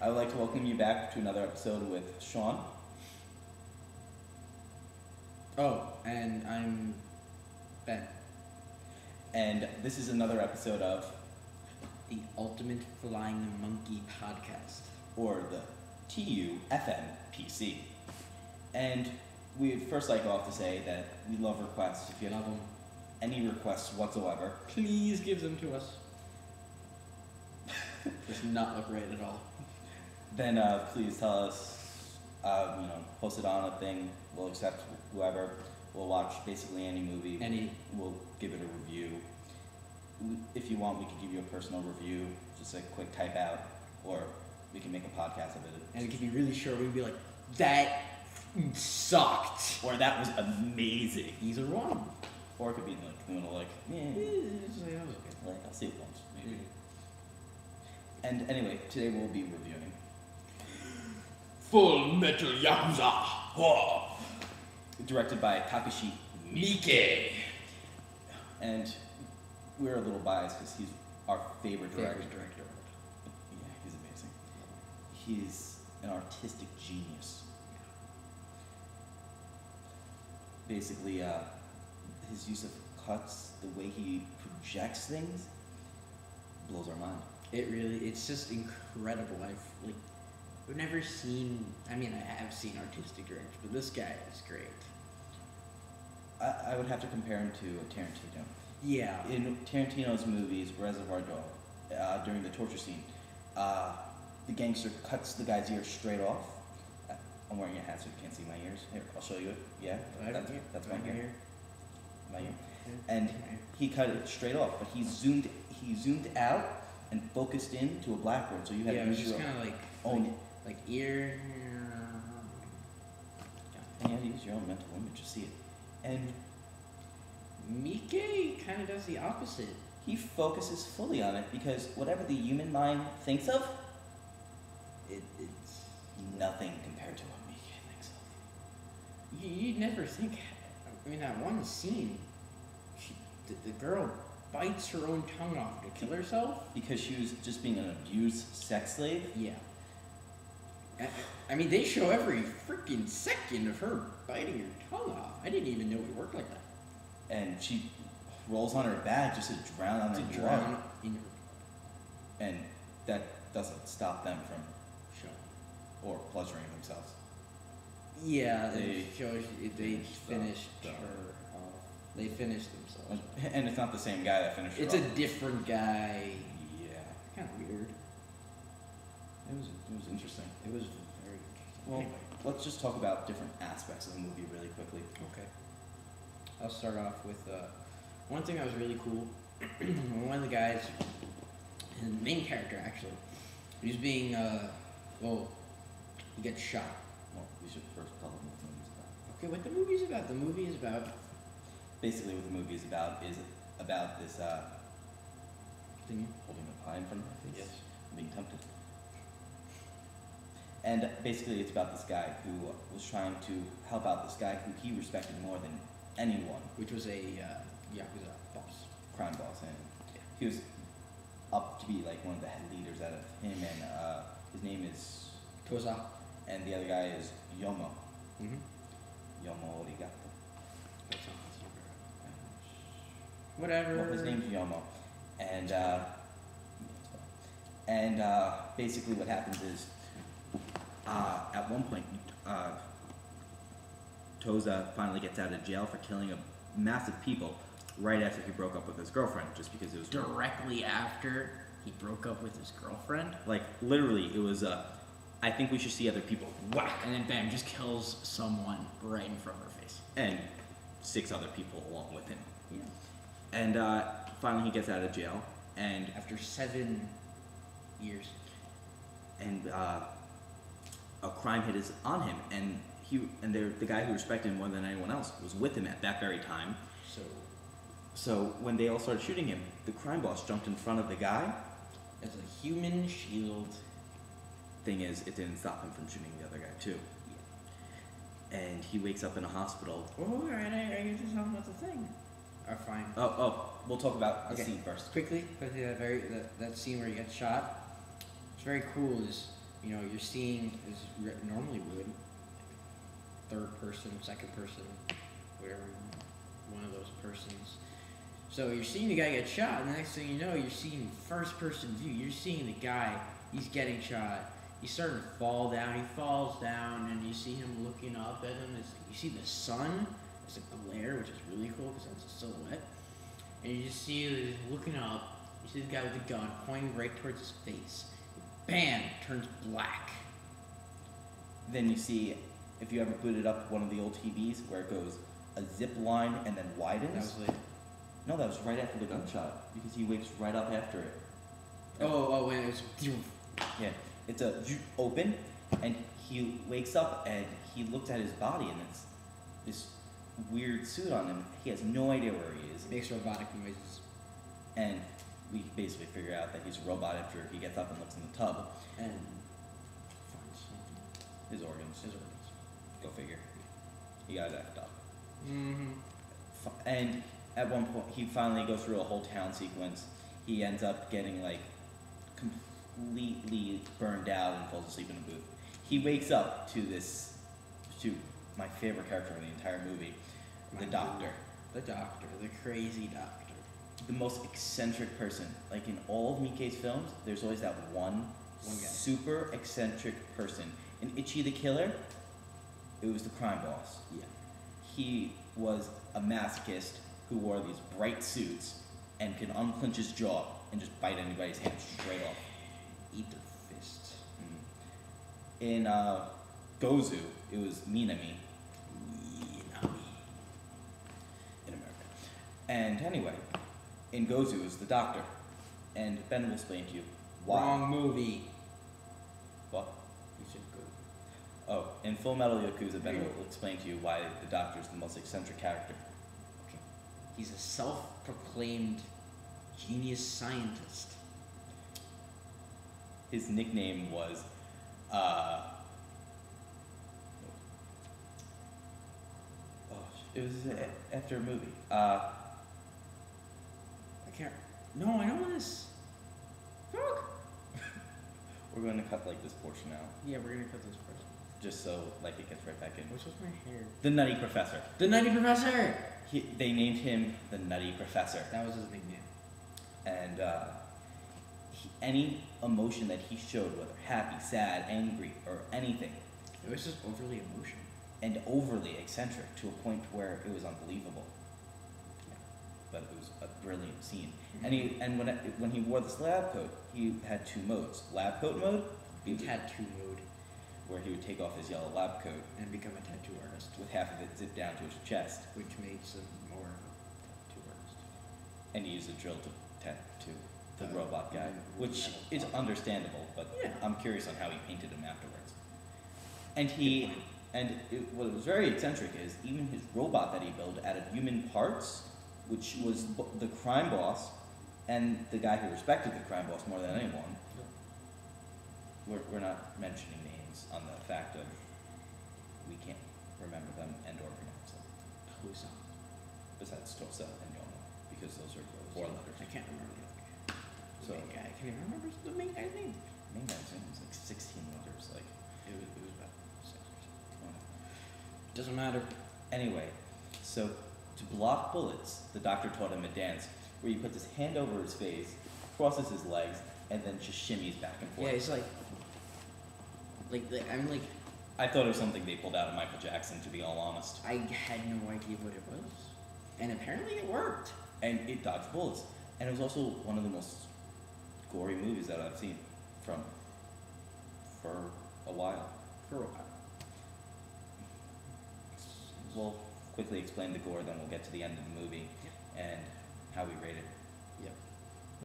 I would like to welcome you back to another episode with Sean. Oh, and I'm Ben. And this is another episode of The Ultimate Flying Monkey Podcast. or the TUFMPC. And we'd first like off to say that we love requests. If you Love have 'em. any requests whatsoever, Please give them to us. Does not look right at all. then please tell us, post it on a thing. We'll accept whoever. We'll watch basically any movie. We'll give it a review. If you want, we could give you a personal review, just a quick type out, or we can make a podcast of it. And it could be really short. We'd be like, that sucked. Or that was amazing. Either one. Or it could be like, like I'll see it once, maybe. And anyway, today we'll be reviewing Full Metal Yakuza. Whoa! Directed by Takashi Miike. And we're a little biased because he's our favorite director. Yeah, he's amazing. He's an artistic genius. Basically, his use of cuts, the way he projects things, blows our mind. It's just incredible. I've never seen, I have seen artistic directors, but this guy is great. I would have to compare him to Tarantino. Yeah. In Tarantino's movies, Reservoir Dogs, during the torture scene, the gangster cuts the guy's ear straight off. I'm wearing a hat so you can't see my ears. Here, I'll show you it. Yeah, that's my ear. My ear. And he cut it straight off, but he zoomed out and focused in to a blackboard, so you had it to was use just your kind of own. like ear. And you had to use your own mental image to see it. And Miike kind of does the opposite. he focuses fully on it because whatever the human mind thinks of, It's nothing compared to what Miike thinks of. you'd never think. That one scene, the girl bites her own tongue off to kill herself. Because she was just being an abused sex slave. Yeah. They show every freaking second of her biting her tongue off. I didn't even know it worked like that. And she rolls on her back just to drown on her blood. Drown in her And that doesn't stop them from show. or pleasuring themselves. Yeah, They they finished the- her off. They finished themselves. And it's not the same guy that finished her It's off. a different guy. Yeah. Kind of weird. It was interesting. It was very interesting. Well, Anyway. let's just talk about different aspects of the movie really quickly. Okay. I'll start off with one thing that was really cool. One of the guys, the main character actually, he was being, he gets shot. Well, we should first tell them what the movie's about. Okay, what the movie's about? The movie is about. Basically, what the movie is about this Thingy. holding a pie in front of my face. Yes. I'm being tempted. And basically, it's about this guy who was trying to help out this guy who he respected more than anyone, Which was a Yakuza boss. crime boss, and he was up to be like one of the head leaders out of him, and his name is, Toza. and the other guy is Yomo. Mm-hmm. Yomo Origato. That's not Whatever. Well, his name's Yomo, and basically what happens is, at one point, Toza finally gets out of jail for killing a mass of people right after he broke up with his girlfriend, just because it was Directly after he broke up with his girlfriend. like literally it was I think we should see other people whack, And then bam, just kills someone right in front of her face. and 6 other people along with him. Yeah. And finally he gets out of jail, and After 7 years. a crime hit is on him, and the guy who respected him more than anyone else was with him at that very time. So when they all started shooting him, the crime boss jumped in front of the guy. As a human shield. Thing is, it didn't stop him from shooting the other guy too. Yeah. And he wakes up in a hospital. Oh, alright, I get to talk about the thing. Fine. We'll talk about the Okay. scene first. Quickly, that scene where he gets shot. What's very cool is You know, you're seeing, as normally would, third person, second person, whatever, one of those persons. So you're seeing the guy get shot, and the next thing you know, you're seeing first person view. You're seeing the guy, he's getting shot. He's starting to fall down. He falls down, and you see him looking up at him. You see the sun. It's a glare, which is really cool because that's a silhouette. And you just see him looking up. You see the guy with the gun pointing right towards his face. Bam! Turns black. Then you see, if you ever booted up one of the old TVs where it goes a zip line and then widens. That was later. No, that was right after the gunshot because he wakes right up after it. Oh, when it was. Yeah, it's a open, and he wakes up and he looks at his body and it's this weird suit on him. He has no idea where he is. Makes robotic noises. And we basically figure out that he's a robot after he gets up and looks in the tub. And finds something. His organs. His organs. Go figure. He got effed up. Mm-hmm. And at one point, he finally goes through a whole town sequence. He ends up getting like completely burned out and falls asleep in a booth. He wakes up to my favorite character in the entire movie, the doctor. The doctor, the crazy doctor. The most eccentric person. Like in all of Miike's films, there's always that one guy. super eccentric person. In Ichi the Killer, it was the crime boss. Yeah. He was a masochist who wore these bright suits and could unclench his jaw and just bite anybody's hand straight off. Eat their fists. In Gozu, it was Minami. In America. And anyway, in Gozu, it was the doctor. And Ben will explain to you why. Wrong movie. What? You should go. Oh, in Full Metal Yakuza, Ben will explain to you why the doctor is the most eccentric character. Okay. He's a self-proclaimed genius scientist. His nickname was, it was after a movie. I can't. No, I know this. Fuck. We're going to cut like this portion out, Yeah, we're gonna cut this first. just so like it gets right back in. What's with my hair? The Nutty Professor. The Nutty Professor! They named him the Nutty Professor, That was his nickname. and any emotion that he showed, whether happy, sad, angry, or anything, It was just overly emotional. and overly eccentric to a point where it was unbelievable. But it was a brilliant scene. And when he wore this lab coat, he had two modes. Lab coat mode, In tattoo mode. where he would take off his yellow lab coat And become a tattoo artist. with half of it zipped down to his chest, Which makes him more of a tattoo artist. and he used a drill to tattoo the The robot guy, which metal is body. understandable, but Yeah. I'm curious on how he painted him afterwards. What was very eccentric is even his robot that he built out of human parts, which was the crime boss, and the guy who respected the crime boss more than anyone. We're not mentioning names on the fact of we can't remember them and or pronounce them. Who's on? Besides Tosa and Yomo, because those are four letters. I can't remember the other guy. The So- main guy. Can you remember the main guy's name? Main guy's name was like 16 letters. Like, It was about 6 or something. oh. Doesn't matter. Anyway, so to block bullets, the doctor taught him a dance where he puts his hand over his face, crosses his legs, and then just shimmies back and forth. Yeah, it's like I thought it was something they pulled out of Michael Jackson, to be all honest. I had no idea what it was, and apparently it worked. And it dodged bullets. And it was also one of the most gory movies that I've seen for a while. For a while. We'll quickly explain the gore, then we'll get to the end of the movie and how we rate it.